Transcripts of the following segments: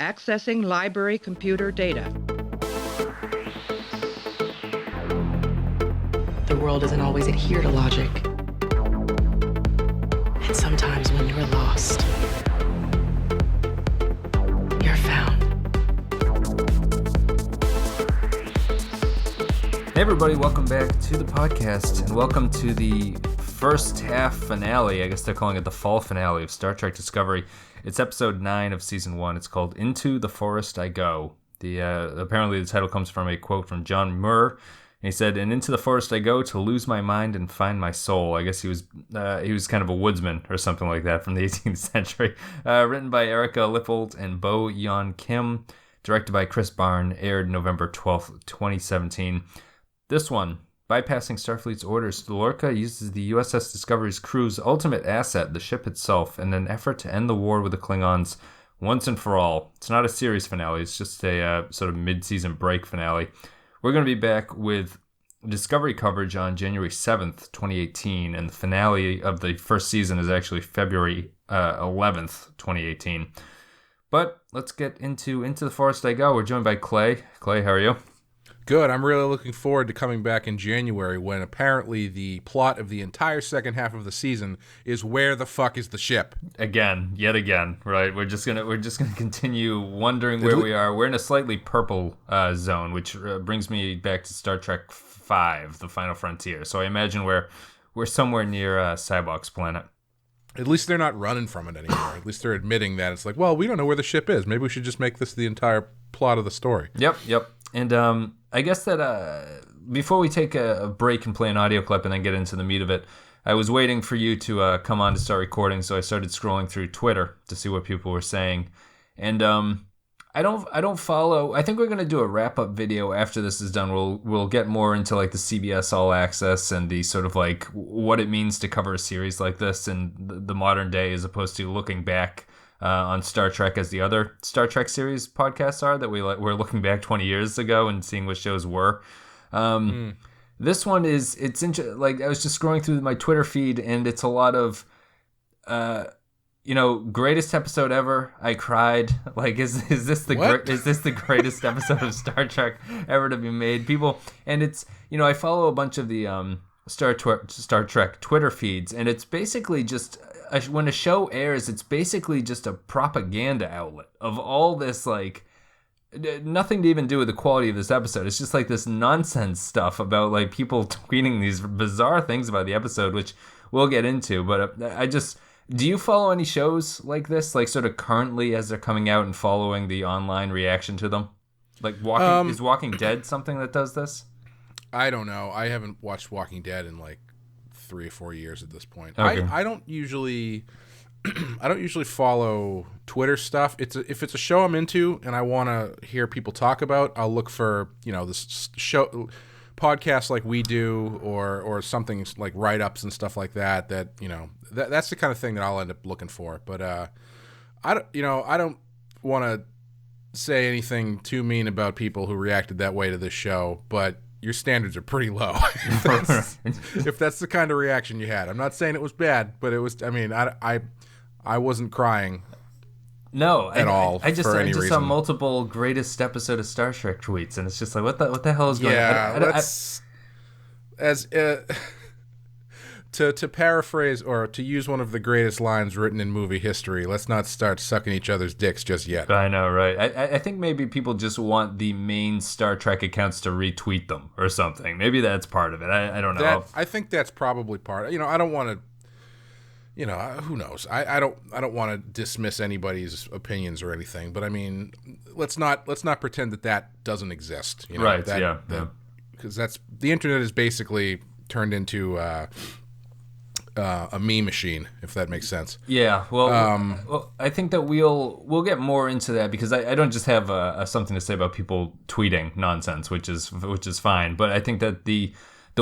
Accessing library computer data. The world doesn't always adhere to logic. And sometimes when you're lost, you're found. Hey everybody, welcome back to the podcast, and welcome to the first half finale. I guess they're calling it the fall finale of Star Trek Discovery. It's episode 9 of season 1. It's called Into the Forest I Go. Apparently the title comes from a quote from John Muir. And he said, "And into the forest I go to lose my mind and find my soul." I guess he was kind of a woodsman or something like that from the 18th century. Written by Erica Lippold and Bo Yeon Kim. Directed by Chris Barn. Aired November 12th, 2017. This one, bypassing Starfleet's orders, Lorca uses the USS Discovery's crew's ultimate asset, the ship itself, in an effort to end the war with the Klingons once and for all. It's not a series finale, it's just a sort of mid-season break finale. We're going to be back with Discovery coverage on January 7th, 2018, and the finale of the first season is actually February 11th, 2018. But let's get into the Forest I Go. We're joined by Clay. Clay, how are you? Good. I'm really looking forward to coming back in January when apparently the plot of the entire second half of the season is where the fuck is the ship? Yet again, right? We're just gonna continue wondering where we are. We're in a slightly purple zone, which brings me back to Star Trek V, The Final Frontier. So I imagine we're somewhere near Cybok's planet. At least they're not running from it anymore. At least they're admitting that it's like, well, we don't know where the ship is. Maybe we should just make this the entire plot of the story. Yep. And I guess that before we take a break and play an audio clip and then get into the meat of it, I was waiting for you to come on to start recording, so I started scrolling through Twitter to see what people were saying. And I don't follow. I think we're gonna do a wrap up video after this is done. We'll get more into like the CBS All Access and the sort of like what it means to cover a series like this in the modern day, as opposed to looking back on Star Trek as the other Star Trek series podcasts are, that we're looking back 20 years ago and seeing what shows were. This one it's like I was just scrolling through my Twitter feed, and it's a lot of greatest episode ever. I cried. Like, is this the greatest episode of Star Trek ever to be made? People, and it's I follow a bunch of the Star Trek Twitter feeds, and it's basically just when a show airs, it's basically just a propaganda outlet of all this, like, nothing to even do with the quality of this episode. It's just like this nonsense stuff about like people tweeting these bizarre things about the episode, which we'll get into. But do you follow any shows like this, like sort of currently as they're coming out, and following the online reaction to them? Like is Walking Dead something that does this? I don't know. I haven't watched Walking Dead in like 3 or 4 years at this point. Okay. I don't usually follow Twitter stuff. If it's a show I'm into and I want to hear people talk about, I'll look for this show podcasts like we do, or something like write-ups and stuff like that. That's the kind of thing that I'll end up looking for. But I don't want to say anything too mean about people who reacted that way to this show, but your standards are pretty low if that's the kind of reaction you had. I'm not saying it was bad, but it was. I mean, I wasn't crying. No, at all. I just reason. saw multiple greatest episode of Star Trek tweets, and it's just like, what the hell is going on? Yeah, to paraphrase or to use one of the greatest lines written in movie history, let's not start sucking each other's dicks just yet. I know, right? I think maybe people just want the main Star Trek accounts to retweet them or something. Maybe that's part of it. I don't know. I think that's probably part. I don't want to. Who knows? I don't want to dismiss anybody's opinions or anything. But I mean, let's not pretend that doesn't exist. Right? Because that's the internet is basically turned into a meme machine, if that makes sense. Yeah, well, I think that we'll get more into that, because I don't just have something to say about people tweeting nonsense, which is fine. But I think that the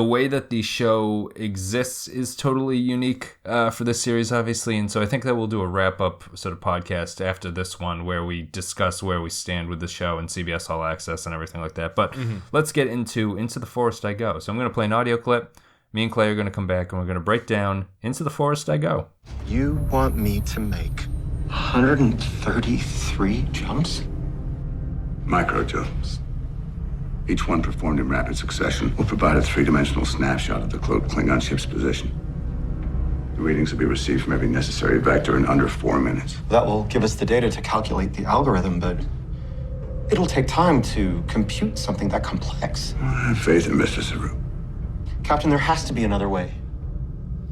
way that the show exists is totally unique for this series, obviously, and so I think that we'll do a wrap-up sort of podcast after this one where we discuss where we stand with the show and CBS All Access and everything like that. But let's get into the Forest I Go. So I'm going to play an audio clip. Me and Clay are going to come back and we're going to break down Into the Forest I Go. You want me to make 133 jumps? Micro jumps. Each one performed in rapid succession will provide a three-dimensional snapshot of the cloaked Klingon ship's position. The readings will be received from every necessary vector in under 4 minutes. That will give us the data to calculate the algorithm, but it'll take time to compute something that complex. I have faith in Mr. Saru. Captain, there has to be another way.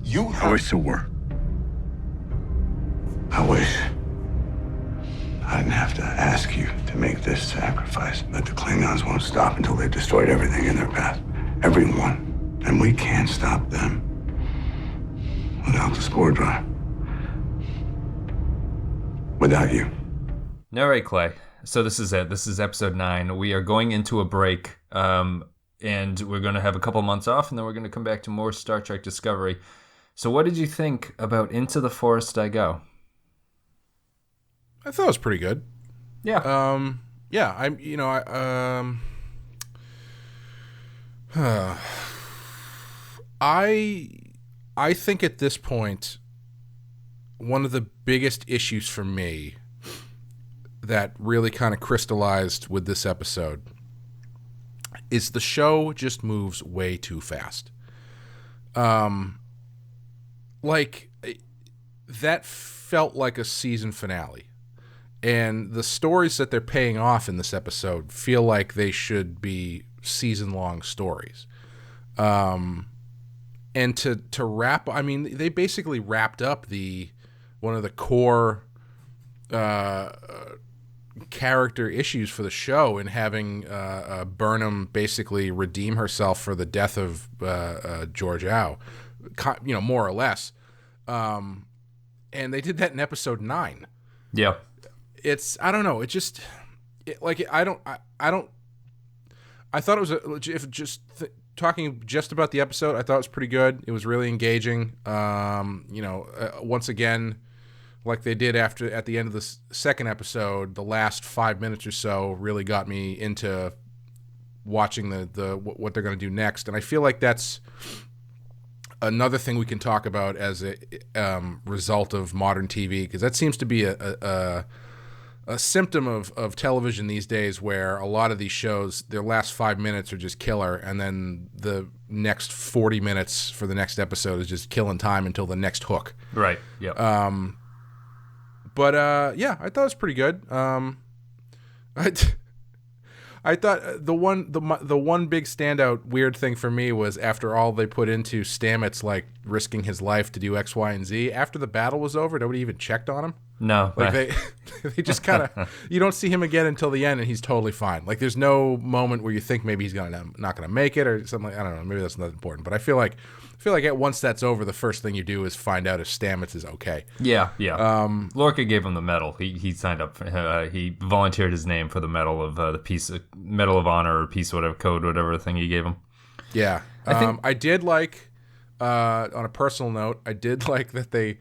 I wish there were. I wish I didn't have to ask you to make this sacrifice, but the Klingons won't stop until they've destroyed everything in their path. Everyone. And we can't stop them without the spore drive. Without you. All right, Clay. So this is it. This is episode 9. We are going into a break, and we're going to have a couple months off, and then we're going to come back to more Star Trek Discovery. So what did you think about Into the Forest I Go? I thought it was pretty good. Yeah. Yeah, I think at this point, one of the biggest issues for me that really kind of crystallized with this episode is the show just moves way too fast. Like, that felt like a season finale. And the stories that they're paying off in this episode feel like they should be season-long stories. And to wrap, I mean, they basically wrapped up one of the core character issues for the show in having Burnham basically redeem herself for the death of George Au, more or less. And they did that in episode 9. Yeah. I don't know. I thought it was talking just about the episode, I thought it was pretty good. It was really engaging. Once again, like they did at the end of the second episode, the last 5 minutes or so really got me into watching what they're going to do next. And I feel like that's another thing we can talk about as a result of modern TV, because that seems to be a symptom of television these days, where a lot of these shows, their last 5 minutes are just killer, and then the next 40 minutes for the next episode is just killing time until the next hook. Right. Yeah. Yeah, I thought it was pretty good. I thought the one big standout weird thing for me was, after all they put into Stamets, like risking his life to do X, Y, and Z, after the battle was over, nobody even checked on him. No. Like they just kind of, you don't see him again until the end, and he's totally fine. Like there's no moment where you think maybe he's not gonna make it or something. I don't know. Maybe that's not important. But I feel like once that's over, the first thing you do is find out if Stamets is okay. Yeah. Lorca gave him the medal. He signed up. He volunteered his name for the medal of the Medal of Honor or Peace, whatever code, whatever thing he gave him. Yeah. I did like, on a personal note, I did like that they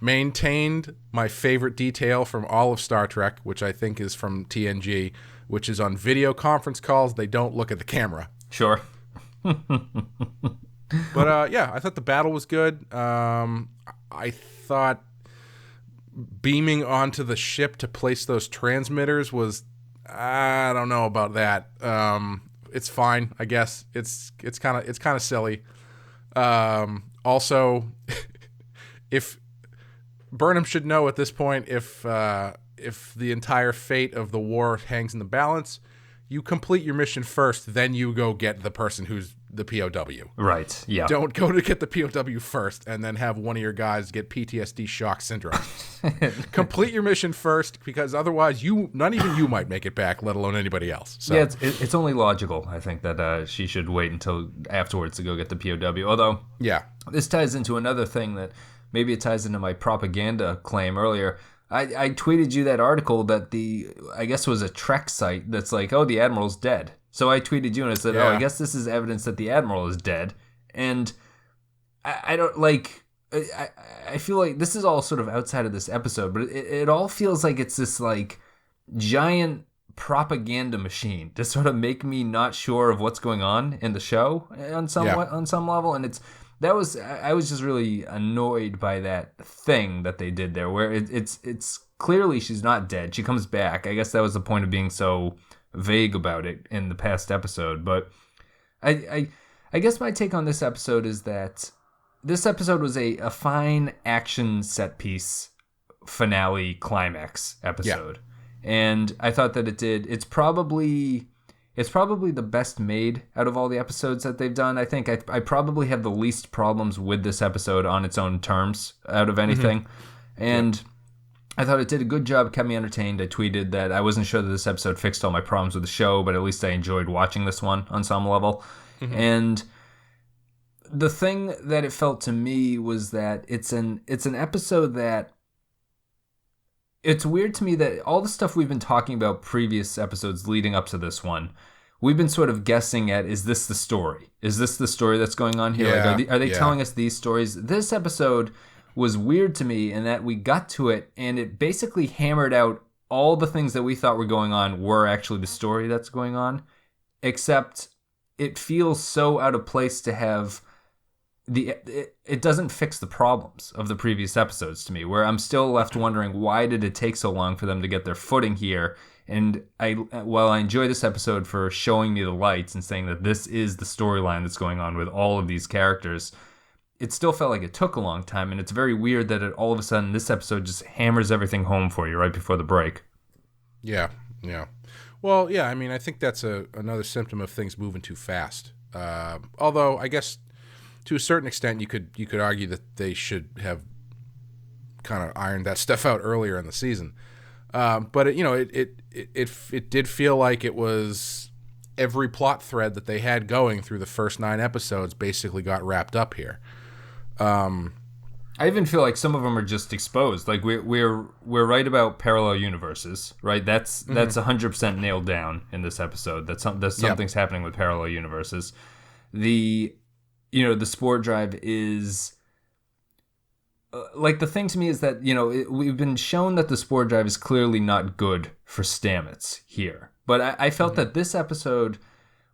maintained my favorite detail from all of Star Trek, which I think is from TNG, which is on video conference calls, they don't look at the camera. Sure. But yeah, I thought the battle was good. I thought beaming onto the ship to place those transmitters was, I don't know about that. It's fine, I guess. It's kind of silly. Also, if Burnham should know at this point, if the entire fate of the war hangs in the balance, you complete your mission first, then you go get the person who's the POW. Right, yeah. Don't go to get the POW first and then have one of your guys get PTSD shock syndrome. Complete your mission first, because otherwise not even you might make it back, let alone anybody else. So. Yeah, it's only logical, I think, that she should wait until afterwards to go get the POW. Although, yeah, this ties into another thing that maybe it ties into my propaganda claim earlier. I tweeted you that article that I guess was a Trek site that's like, oh, the Admiral's dead. So I tweeted you and I said, yeah. I guess this is evidence that the Admiral is dead. And I don't like, I feel like this is all sort of outside of this episode, but it all feels like it's this like giant propaganda machine to sort of make me not sure of what's going on in the show on some level. And that was, I was just really annoyed by that thing that they did there, where it's clearly she's not dead. She comes back. I guess that was the point of being so vague about it in the past episode. But I guess my take on this episode is that this episode was a fine action set piece finale climax episode. Yeah. And I thought that it's probably the best made out of all the episodes that they've done. I think I probably have the least problems with this episode on its own terms out of anything. Mm-hmm. And I thought it did a good job, kept me entertained. I tweeted that I wasn't sure that this episode fixed all my problems with the show, but at least I enjoyed watching this one on some level. Mm-hmm. And the thing that it felt to me was that it's an episode that, it's weird to me that all the stuff we've been talking about previous episodes leading up to this one, we've been sort of guessing at, is this the story? Is this the story that's going on here? Yeah, like, are they telling us these stories? This episode was weird to me in that we got to it and it basically hammered out all the things that we thought were going on were actually the story that's going on, except it feels so out of place to have it doesn't fix the problems of the previous episodes to me, where I'm still left wondering, why did it take so long for them to get their footing here? And while I enjoy this episode for showing me the lights and saying that this is the storyline that's going on with all of these characters, it still felt like it took a long time. And it's very weird that all of a sudden this episode just hammers everything home for you right before the break. Yeah. Well, yeah, I mean, I think that's another symptom of things moving too fast. Although, I guess, to a certain extent, you could argue that they should have kind of ironed that stuff out earlier in the season. But it did feel like it was every plot thread that they had going through the first 9 episodes basically got wrapped up here. I even feel like some of them are just exposed. Like we're right about parallel universes, right? That's 100% nailed down in this episode. That something's happening with parallel universes. The spore drive is like, the thing to me is that, we've been shown that the spore drive is clearly not good for Stamets here. But I felt that this episode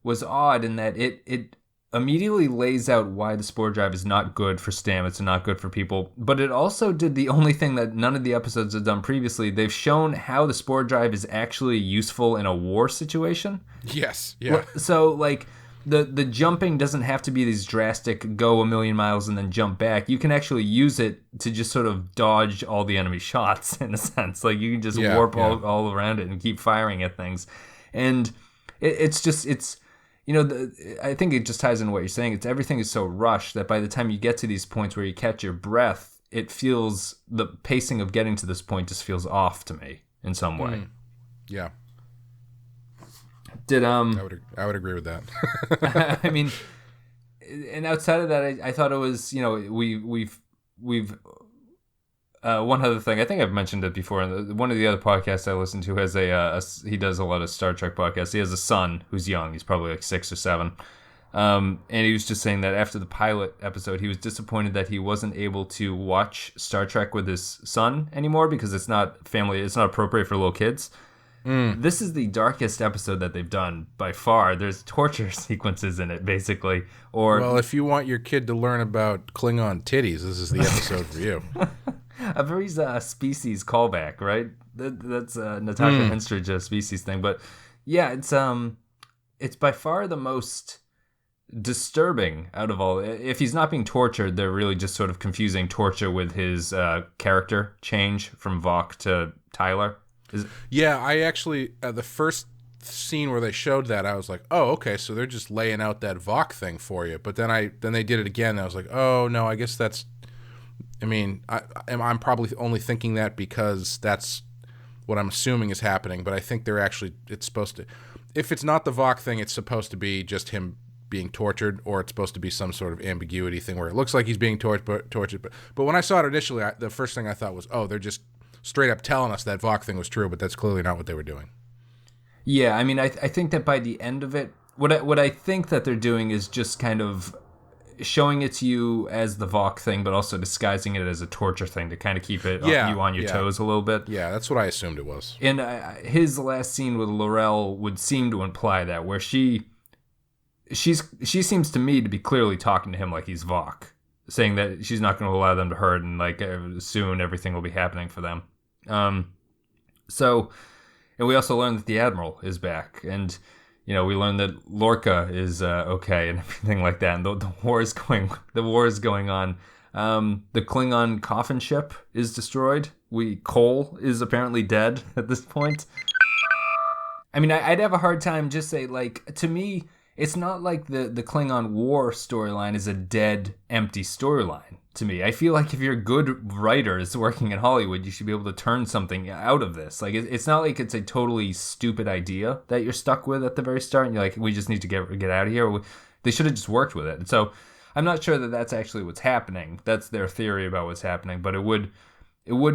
was odd in that it immediately lays out why the spore drive is not good for Stamets and not good for people. But it also did the only thing that none of the episodes have done previously. They've shown how the spore drive is actually useful in a war situation. Yes, yeah. So, like, the jumping doesn't have to be these drastic go a million miles and then jump back. You can actually use it to just sort of dodge all the enemy shots, in a sense. Like, you can just warp all around it and keep firing at things. And I think it just ties into what you're saying. Everything is so rushed that by the time you get to these points where you catch your breath, it feels, the pacing of getting to this point just feels off to me in some way. Yeah. I would agree with that. I mean, and outside of that, I thought it was, we've one other thing. I think I've mentioned it before. One of the other podcasts I listen to has he does a lot of Star Trek podcasts. He has a son who's young. He's probably like 6 or 7. And he was just saying that after the pilot episode, he was disappointed that he wasn't able to watch Star Trek with his son anymore because it's not appropriate for little kids. This is the darkest episode that they've done by far. There's torture sequences in it, basically. Well, if you want your kid to learn about Klingon titties, this is the episode for you. A very Species callback, right? That's Natasha Henstridge Species thing. But yeah, it's by far the most disturbing out of all. If he's not being tortured, they're really just sort of confusing torture with his character change from Vok to Tyler. Yeah, I actually, the first scene where they showed that, I was like, oh, okay, so they're just laying out that Vok thing for you. But then they did it again, and I was like, oh, no, I guess that's, I mean, I'm probably only thinking that because that's what I'm assuming is happening, but I think it's supposed to, if it's not the Vok thing, it's supposed to be just him being tortured, or it's supposed to be some sort of ambiguity thing where it looks like he's being tortured. But when I saw it initially, the first thing I thought was, oh, they're just straight up telling us that Vok thing was true, but that's clearly not what they were doing. Yeah, I mean, I think that by the end of it, what I think that they're doing is just kind of showing it to you as the Vok thing, but also disguising it as a torture thing to kind of keep it you on your toes a little bit. Yeah, that's what I assumed it was. And his last scene with Laurel would seem to imply that, where she seems to me to be clearly talking to him like he's Vok. saying that she's not going to allow them to hurt, and like soon everything will be happening for them. And we also learned that the Admiral is back, and we learned that Lorca is okay and everything like that. And the war is going on. The Klingon coffin ship is destroyed. Cole is apparently dead at this point. I mean, I'd have a hard time just say, like, to me, it's not like the Klingon war storyline is a dead, empty storyline to me. I feel like if you're good writers working in Hollywood, you should be able to turn something out of this. Like, it's not like it's a totally stupid idea that you're stuck with at the very start, and you're like, we just need to get out of here. They should have just worked with it. And so I'm not sure that that's actually what's happening. That's their theory about what's happening, but it would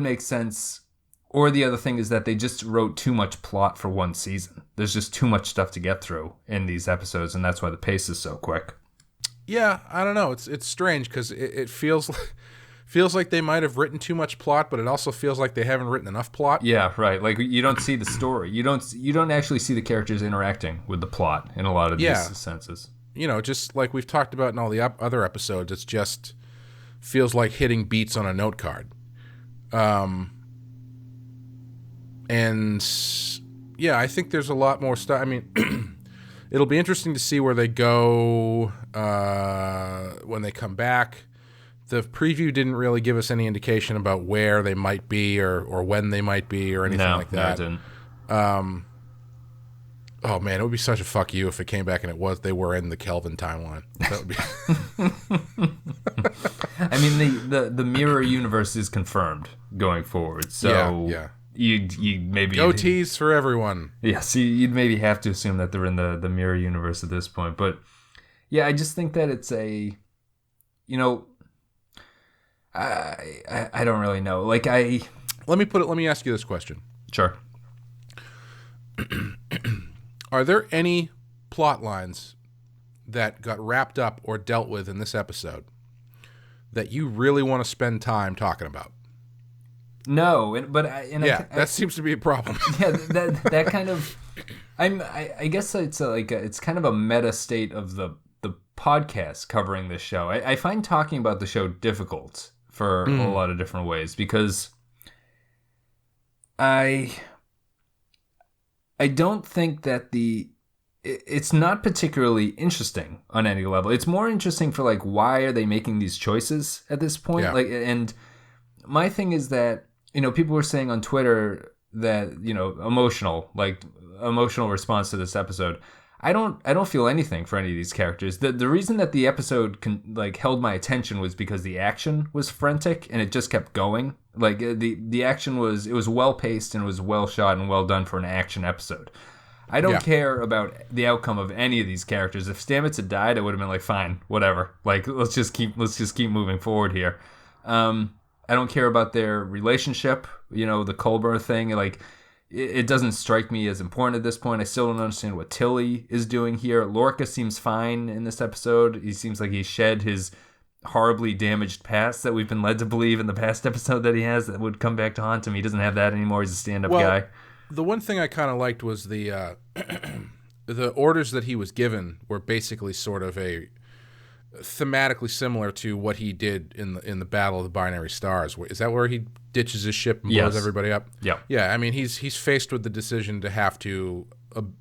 make sense. Or the other thing is that they just wrote too much plot for one season. There's just too much stuff to get through in these episodes, and that's why the pace is so quick. Yeah, I don't know. It's strange because it feels like they might have written too much plot, but it also feels like they haven't written enough plot. Yeah, right. Like you don't see the story. You don't actually see the characters interacting with the plot in a lot of these senses. Just like we've talked about in all the other episodes, it's just feels like hitting beats on a note card. And yeah, I think there's a lot more stuff. I mean, it'll be interesting to see where they go when they come back. The preview didn't really give us any indication about where they might be or when they might be or anything like that. No, it didn't. Oh man, it would be such a fuck you if it came back and they were in the Kelvin timeline. That would be. I mean, the mirror universe is confirmed going forward. So yeah. You maybe goatees for everyone. Yeah, so you'd maybe have to assume that they're in the mirror universe at this point. But yeah, I just think that it's a, I don't really know. Like let me ask you this question. Sure. Are there any plot lines that got wrapped up or dealt with in this episode that you really want to spend time talking about? No, but that seems to be a problem. Yeah, that kind of, I guess it's it's kind of a meta state of the podcast covering this show. I find talking about the show difficult for a lot of different ways because I don't think that it's not particularly interesting on any level. It's more interesting for like, why are they making these choices at this point? Yeah. Like, and my thing is that, people were saying on Twitter that, emotional response to this episode. I don't feel anything for any of these characters. The reason that the episode held my attention was because the action was frantic and it just kept going. Like the action was well paced and was well shot and well done for an action episode. I don't care about the outcome of any of these characters. If Stamets had died, I would have been like, fine, whatever. Like let's just keep moving forward here. I don't care about their relationship, the Culber thing. Like, it doesn't strike me as important at this point. I still don't understand what Tilly is doing here. Lorca seems fine in this episode. He seems like he shed his horribly damaged past that we've been led to believe in the past episode that he has that would come back to haunt him. He doesn't have that anymore. He's a stand-up guy. The one thing I kind of liked was the orders that he was given were basically sort of thematically similar to what he did in the Battle of the Binary Stars. Is that where he ditches his ship and blows everybody up? Yeah. Yeah, I mean, he's faced with the decision to have to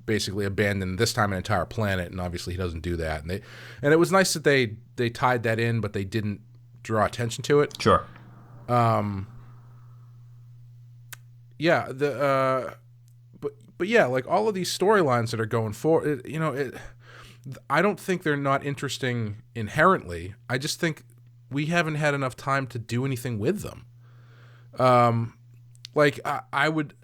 basically abandon this time an entire planet, and obviously he doesn't do that. And it was nice that they tied that in, but they didn't draw attention to it. Sure. Yeah, but yeah, like all of these storylines that are going forward, I don't think they're not interesting inherently. I just think we haven't had enough time to do anything with them. Like I would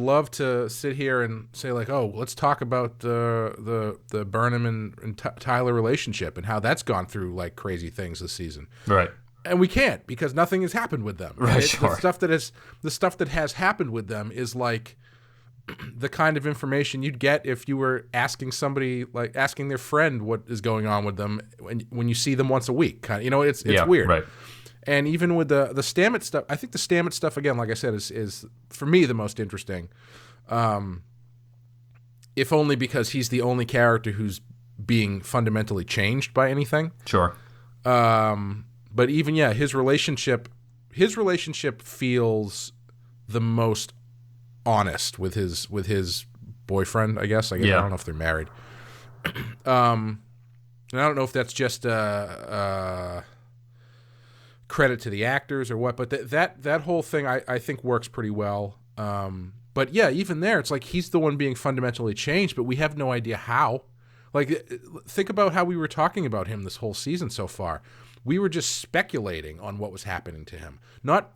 love to sit here and say like, oh, let's talk about the Burnham and Tyler relationship and how that's gone through like crazy things this season. Right. And we can't because nothing has happened with them. Right. Sure. The stuff that has happened with them is like the kind of information you'd get if you were asking somebody, like asking their friend what is going on with them when you see them once a week. Kind of, it's weird. Right. And even with the Stamets stuff, I think the Stamets stuff, again, like I said, is for me the most interesting. If only because he's the only character who's being fundamentally changed by anything. Sure. But But even his relationship feels the most honest with his boyfriend. I guess I don't know if they're married. And I don't know if that's just credit to the actors or what, but that whole thing I think works pretty well. But yeah, even there, it's like he's the one being fundamentally changed, but we have no idea how. Like, think about how we were talking about him this whole season so far. We were just speculating on what was happening to him, not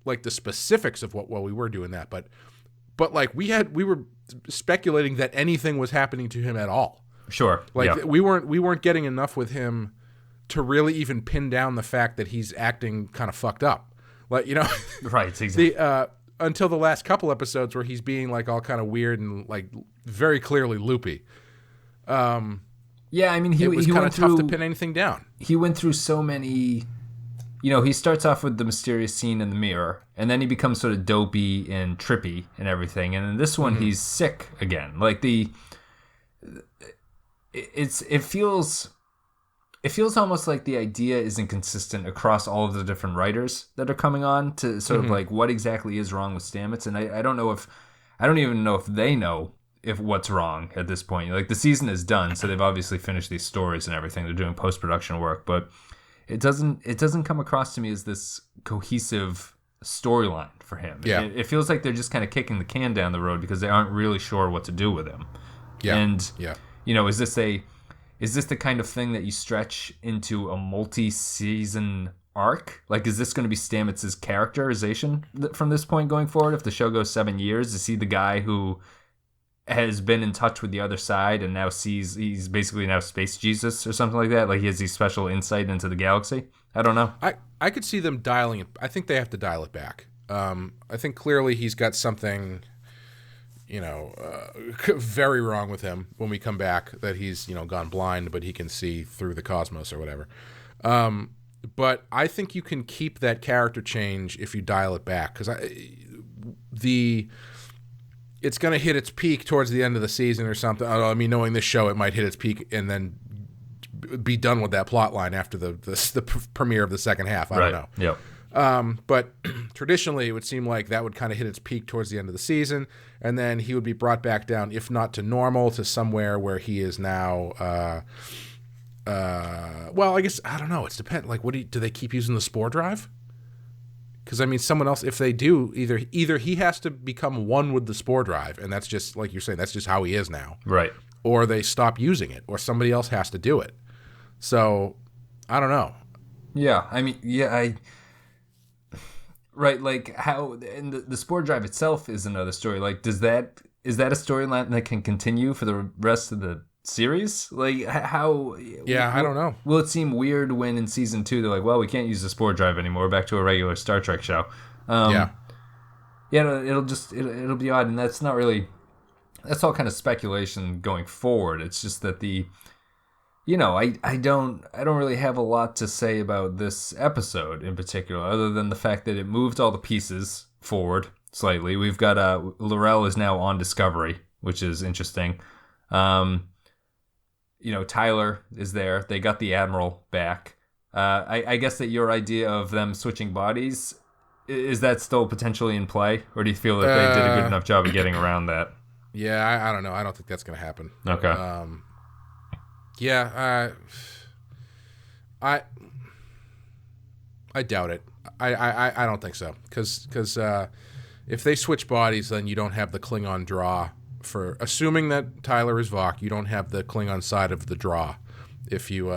like the specifics of what. Well, we were doing that, but like we were speculating that anything was happening to him at all. Sure. Like we weren't getting enough with him to really even pin down the fact that he's acting kind of fucked up. Like, Right, exactly. Until the last couple episodes where he's being like all kind of weird and like very clearly loopy. Yeah, I mean, he was kind went of tough through, to pin anything down. He went through so many. He starts off with the mysterious scene in the mirror, and then he becomes sort of dopey and trippy and everything. And in this one, he's sick again. Like it feels almost like the idea isn't consistent across all of the different writers that are coming on to sort of like what exactly is wrong with Stamets. And I don't even know if they know if what's wrong at this point. Like, the season is done, so they've obviously finished these stories and everything. They're doing post-production work, but it doesn't come across to me as this cohesive storyline for him. Yeah. It feels like they're just kind of kicking the can down the road because they aren't really sure what to do with him. Yeah. And yeah. Is this the kind of thing that you stretch into a multi-season arc? Like, is this going to be Stamets' characterization from this point going forward? If the show goes 7 years, is he the guy who has been in touch with the other side and now sees he's basically now Space Jesus or something like that? Like, he has these special insight into the galaxy? I don't know. I could see them dialing it. I think they have to dial it back. I think clearly he's got something, very wrong with him when we come back, that he's, gone blind, but he can see through the cosmos or whatever. But I think you can keep that character change if you dial it back, because it's going to hit its peak towards the end of the season or something. I mean, knowing this show, it might hit its peak and then be done with that plot line after the premiere of the second half. I don't know. Yep. But traditionally, it would seem like that would kind of hit its peak towards the end of the season, and then he would be brought back down, if not to normal, to somewhere where he is now. Well, I guess I don't know. It's depend. Like, do they keep using the spore drive? Because I mean, someone else, if they do, either he has to become one with the spore drive, and that's just like you're saying, that's just how he is now, right? Or they stop using it, or somebody else has to do it. So, I don't know. Yeah, I mean, right, like how, and the spore drive itself is another story. Like, is that a storyline that can continue for the rest of the series? Like, how? Yeah, I don't know. Will it seem weird when in season 2 they're like, well, we can't use the spore drive anymore. We're back to a regular Star Trek show. Yeah, it'll be odd, and that's not really. That's all kind of speculation going forward. It's just that I don't really have a lot to say about this episode in particular, other than the fact that it moved all the pieces forward slightly. We've got L'Rell is now on Discovery, which is interesting. Tyler is there. They got the Admiral back. I guess that your idea of them switching bodies, is that still potentially in play, or do you feel that they did a good enough job of getting around that? Yeah, I don't know. I don't think that's going to happen. Okay. Yeah, I doubt it. I don't think so. Because if they switch bodies, then you don't have the Klingon draw for, assuming that Tyler is Vok, you don't have the Klingon side of the draw if you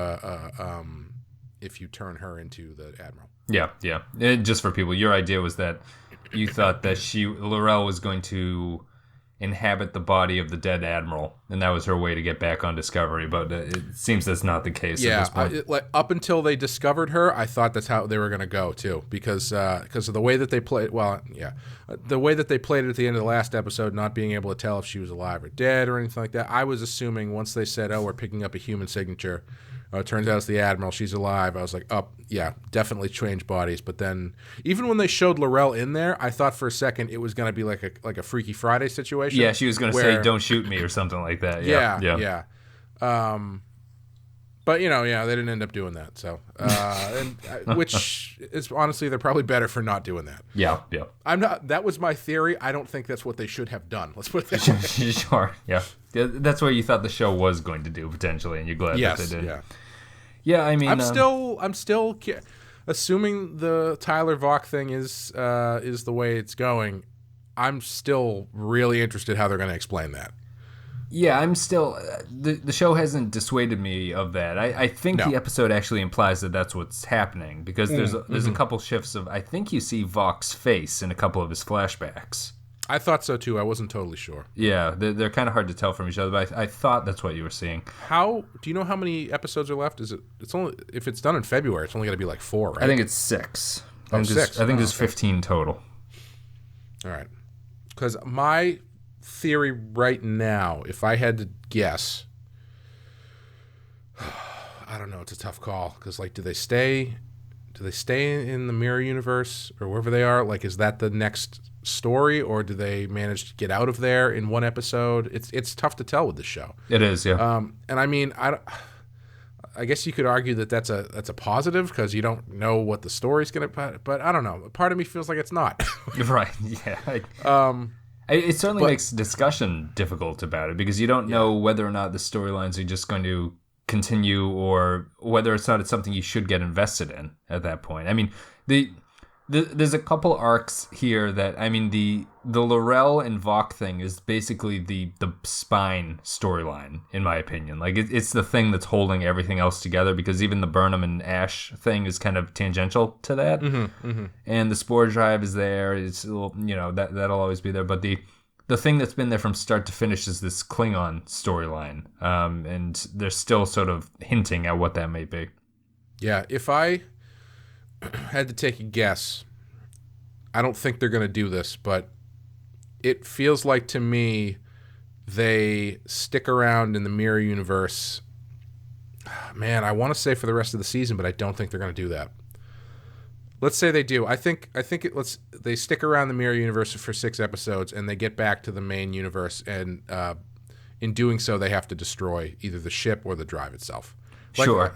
turn her into the Admiral. Yeah. And just for people, your idea was that you thought that L'Rell was going to inhabit the body of the dead Admiral, and that was her way to get back on Discovery, but it seems that's not the case at this point. Up until they discovered her, I thought that's how they were going to go too, because of the way that they played. Well, yeah, the way that they played it at the end of the last episode, not being able to tell if she was alive or dead or anything like that. I was assuming once they said, "Oh, we're picking up a human signature," it turns out it's the Admiral. She's alive. I was like, "Oh, yeah, definitely change bodies." But then, even when they showed L'Rell in there, I thought for a second it was going to be like a Freaky Friday situation. Yeah, she was going to say, "Don't shoot me" or something like that. Yeah. But yeah, they didn't end up doing that. So, which is honestly, they're probably better for not doing that. Yeah. I'm not. That was my theory. I don't think that's what they should have done. Let's put it that way. Sure. Yeah. That's what you thought the show was going to do potentially, and you're glad that they did. Yeah. Yeah. I mean, I'm still assuming the Tyler Vaughn thing is the way it's going. I'm still really interested how they're going to explain that. Yeah, I'm still... The show hasn't dissuaded me of that. I think the episode actually implies that that's what's happening, because there's a couple shifts of... I think you see Vaugh's face in a couple of his flashbacks. I thought so, too. I wasn't totally sure. Yeah, they're kind of hard to tell from each other, but I thought that's what you were seeing. Do you know how many episodes are left? It's only... If it's done in February, it's only going to be like 4, right? I think it's 6. Six. I think there's 15 total. All right. Because my... theory right now, if I had to guess, I don't know, it's a tough call, because like, do they stay in the mirror universe or wherever they are? Like, is that the next story, or do they manage to get out of there in one episode? It's tough to tell with the show. It is, yeah. And I mean, I guess you could argue that that's a positive, because you don't know what the story's gonna, but I don't know, part of me feels like it's not. Right. Yeah. It certainly makes discussion difficult about it, because you don't know whether or not the storylines are just going to continue, or whether it's something you should get invested in at that point. I mean, there's a couple arcs here that, I mean, the Laurel and Vaughn thing is basically the spine storyline, in my opinion. Like, it's the thing that's holding everything else together, because even the Burnham and Ash thing is kind of tangential to that. And the spore drive is there. It's, that'll always be there. But the thing that's been there from start to finish is this Klingon storyline. And they're still sort of hinting at what that may be. Yeah, if I had to take a guess, I don't think they're going to do this, but it feels like to me they stick around in the mirror universe. Man, I want to say for the rest of the season, but I don't think they're going to do that. Let's say they do. I think they stick around the mirror universe for 6 episodes, and they get back to the main universe, and in doing so, they have to destroy either the ship or the drive itself. Like, sure.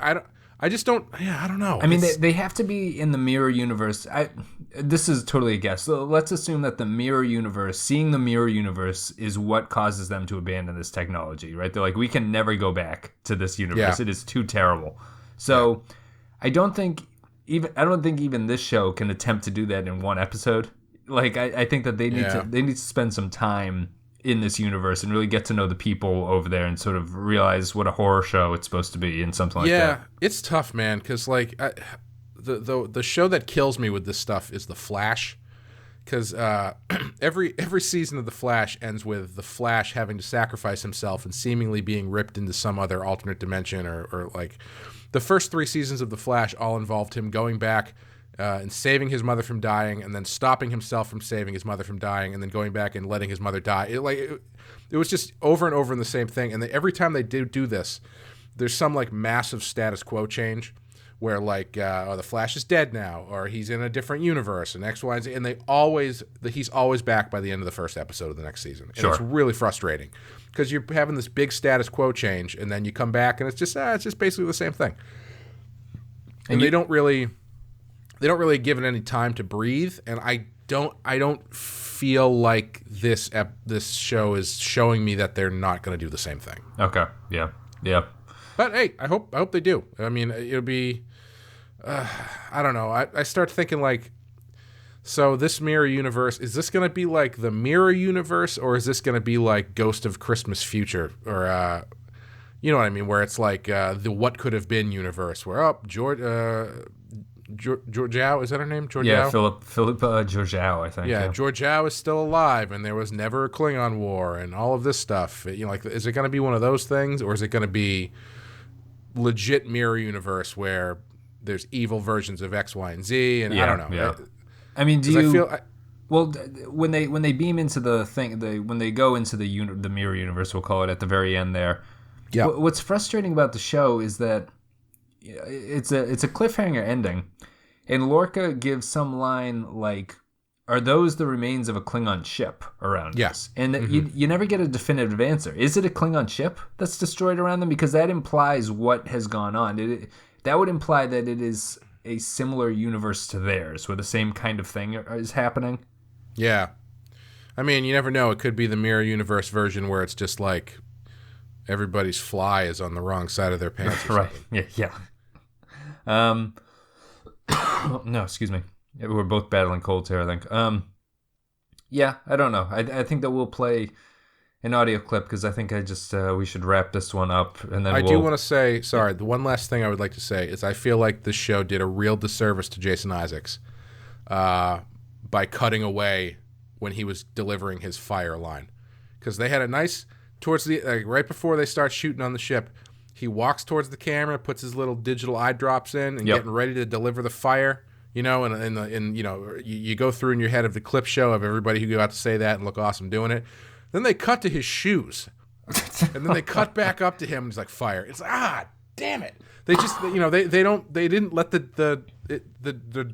I just don't. Yeah, I don't know. I mean, they have to be in the mirror universe. This is totally a guess. So let's assume that the mirror universe, seeing the mirror universe, is what causes them to abandon this technology, right? They're like, we can never go back to this universe. Yeah. It is too terrible. So I don't think even this show can attempt to do that in one episode. Like, I think that they need to spend some time in this universe and really get to know the people over there, and sort of realize what a horror show it's supposed to be, and something like that. Yeah, it's tough, man, because like the show that kills me with this stuff is The Flash, because every season of The Flash ends with the Flash having to sacrifice himself and seemingly being ripped into some other alternate dimension, or like the first 3 seasons of The Flash all involved him going back and saving his mother from dying, and then stopping himself from saving his mother from dying, and then going back and letting his mother die. It was just over and over in the same thing. And every time they do this, there's some like massive status quo change, where like the Flash is dead now, or he's in a different universe, and X, Y, and Z, and he's always back by the end of the first episode of the next season. And It's really frustrating, because you're having this big status quo change, and then you come back, and it's just basically the same thing. And they don't really give it any time to breathe, and I don't feel like this show is showing me that they're not going to do the same thing. Okay. Yeah. But hey, I hope they do. I mean, it'll be. I don't know. I start thinking like, so this mirror universe, is this going to be like the mirror universe, or is this going to be like Ghost of Christmas Future, or you know what I mean, where it's like the what could have been universe, where Georgiou, is that her name? Georgiou? Yeah, Philippa Georgiou, I think. Yeah, Georgiou is still alive, and there was never a Klingon war, and all of this stuff. Like, is it going to be one of those things, or is it going to be legit mirror universe where there's evil versions of X, Y, and Z? And I don't know. Yeah. I mean, well, when they beam into the thing, when they go into the mirror universe, we'll call it, at the very end there. Yeah. What's frustrating about the show is that it's a cliffhanger ending, and Lorca gives some line like, are those the remains of a Klingon ship around Yes. us? And you never get a definitive answer. Is it a Klingon ship that's destroyed around them? Because that implies what has gone on. That would imply that it is a similar universe to theirs, where the same kind of thing is happening. Yeah. I mean, you never know. It could be the mirror universe version where it's just like everybody's fly is on the wrong side of their pants. Or Right. something. Yeah. No, excuse me. We're both battling colds here, I think. Yeah, I don't know. I think that we'll play an audio clip because I think we should wrap this one up, and then I do want to say, sorry, the one last thing I would like to say is I feel like this show did a real disservice to Jason Isaacs by cutting away when he was delivering his fire line. Because they had a nice, towards the, right before they start shooting on the ship, he walks towards the camera, puts his little digital eye drops in, and getting ready to deliver the fire. You know, and you know, you go through in your head of the clip show of everybody who got to say that and look awesome doing it. Then they cut to his shoes, and then they cut back up to him, and he's like, "Fire!" It's like, damn it! They just, you know, they didn't let the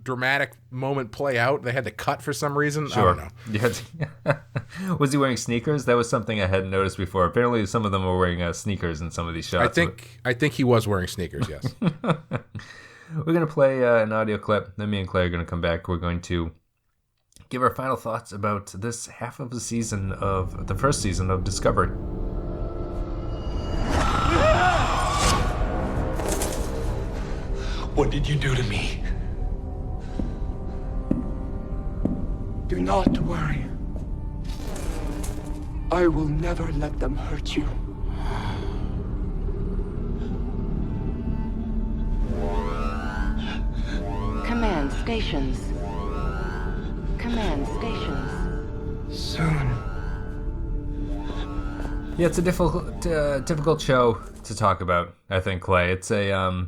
dramatic moment play out. They had to cut for some reason. Sure. I don't know. Was he wearing sneakers? That was something I hadn't noticed before. Apparently, some of them were wearing sneakers in some of these shots. I think he was wearing sneakers. Yes. We're going to play an audio clip. Then me and Clay are going to come back. We're going to give our final thoughts about this half of the season of the first season of Discovery. What did you do to me? Do not worry. I will never let them hurt you. Command stations. Command stations. Soon. Yeah, it's a difficult show to talk about, I think, Clay. It's a,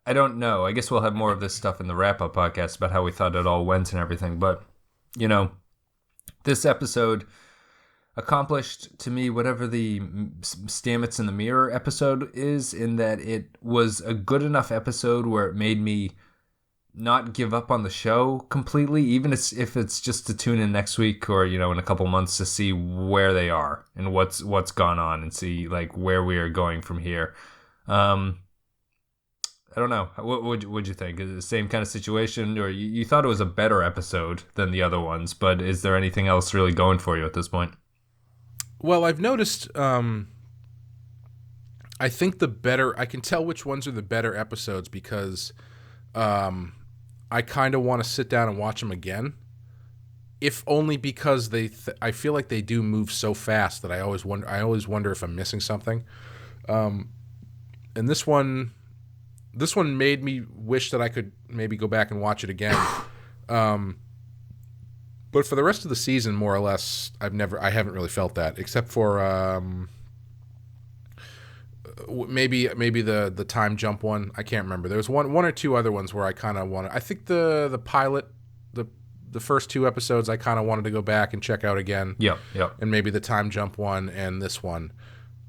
I don't know. I guess we'll have more of this stuff in the wrap-up podcast about how we thought it all went and everything. But, you know, this episode accomplished to me whatever the Stamets in the Mirror episode is, in that it was a good enough episode where it made me not give up on the show completely, even if it's just to tune in next week or, you know, in a couple months to see where they are and what's gone on and see like where we are going from here. I don't know. What would you think? Is it the same kind of situation, or you thought it was a better episode than the other ones? But is there anything else really going for you at this point? Well, I've noticed. I think I can tell which ones are the better episodes because I kind of want to sit down and watch them again, if only because I feel like they do move so fast that I always wonder if I'm missing something. And this one made me wish that I could maybe go back and watch it again. But for the rest of the season, more or less, I haven't really felt that, except for maybe the time jump one. I can't remember. There was one or two other ones where I kind of wanted. I think the pilot, the first two episodes, I kind of wanted to go back and check out again. Yeah. And maybe the time jump one and this one.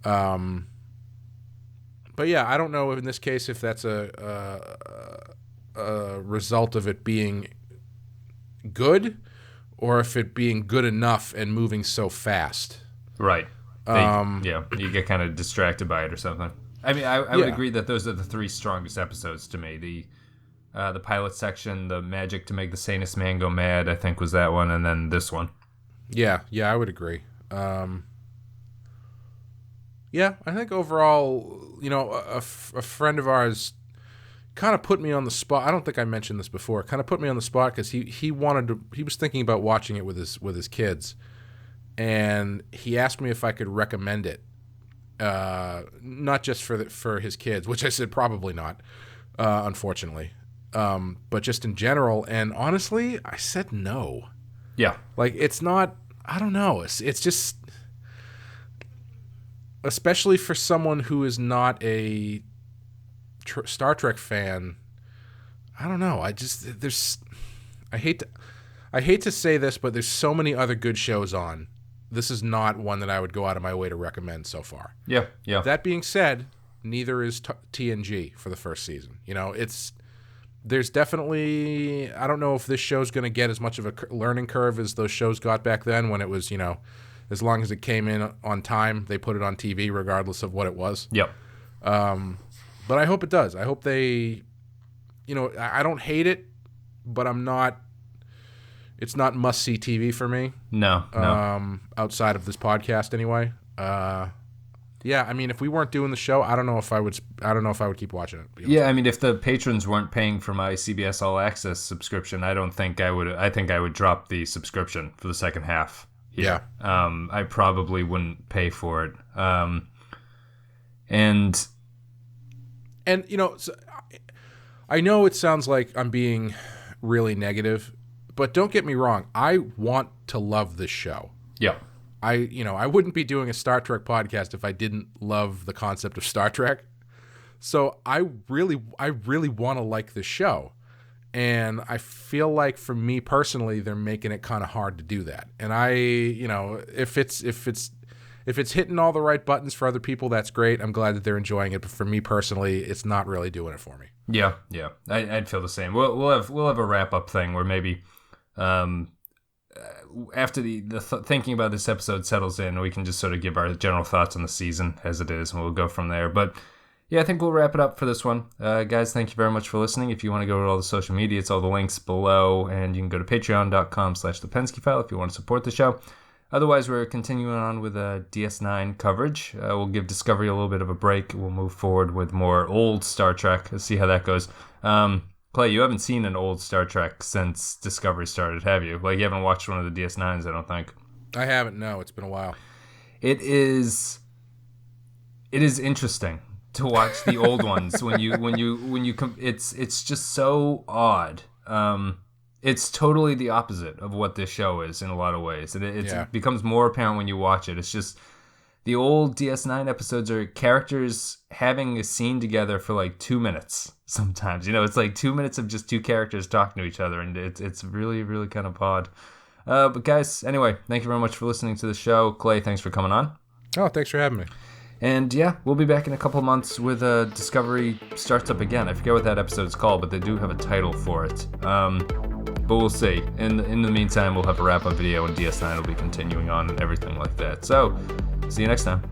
But yeah, I don't know in this case if that's a result of it being good, or if it being good enough and moving so fast. Right. You get kind of distracted by it or something. I mean, I would agree that those are the three strongest episodes to me. The pilot section, the magic to make the sanest man go mad, I think was that one, and then this one. Yeah, I would agree. Yeah, I think overall, you know, a friend of ours kind of put me on the spot. I don't think I mentioned this before. Kind of put me on the spot because he was thinking about watching it with his kids, and he asked me if I could recommend it, not just for his kids, which I said probably not, unfortunately, but just in general. And honestly, I said no. Yeah, like it's not. I don't know. It's just. Especially for someone who is not a Star Trek fan, I don't know. I hate to say this, but there's so many other good shows on. This is not one that I would go out of my way to recommend so far. Yeah. That being said, neither is TNG for the first season. You know, there's definitely, I don't know if this show's going to get as much of a learning curve as those shows got back then when it was, as long as it came in on time, they put it on TV regardless of what it was. Yep. But I hope it does. I hope they, I don't hate it, but it's not must-see TV for me. No. Outside of this podcast anyway. Yeah, I mean, if we weren't doing the show, I don't know if I would keep watching it. Yeah, I mean, if the patrons weren't paying for my CBS All Access subscription, I think I would drop the subscription for the second half. Yeah. I probably wouldn't pay for it. And so I know it sounds like I'm being really negative, but don't get me wrong. I want to love this show. Yeah. I wouldn't be doing a Star Trek podcast if I didn't love the concept of Star Trek. So I really want to like this show. And I feel like for me personally, they're making it kind of hard to do that. And if it's hitting all the right buttons for other people, that's great. I'm glad that they're enjoying it. But for me personally, it's not really doing it for me. Yeah. I'd feel the same. We'll have a wrap up thing where maybe after the thinking about this episode settles in, we can just sort of give our general thoughts on the season as it is, and we'll go from there. But yeah, I think we'll wrap it up for this one. Guys, thank you very much for listening. If you want to go to all the social media, it's all the links below, and you can go to patreon.com/the Pensky File if you want to support the show. Otherwise, we're continuing on with DS9 coverage. We'll give Discovery a little bit of a break. We'll move forward with more old Star Trek. Let's see how that goes. Clay, you haven't seen an old Star Trek since Discovery started, have you? Like, you haven't watched one of the DS9s, I don't think. I haven't, no. It's been a while. It is interesting to watch the old ones it's just so odd. It's totally the opposite of what this show is in a lot of ways. It becomes more apparent when you watch it. It's just the old DS9 episodes are characters having a scene together for like 2 minutes sometimes. It's like 2 minutes of just two characters talking to each other, and it's really, really kind of odd. But guys, anyway, thank you very much for listening to the show. Clay, thanks for coming on. Oh, thanks for having me. And yeah, we'll be back in a couple of months with Discovery Starts Up Again. I forget what that episode's called, but they do have a title for it. But we'll see. In the meantime, we'll have a wrap-up video, and DS9 will be continuing on and everything like that. So, see you next time.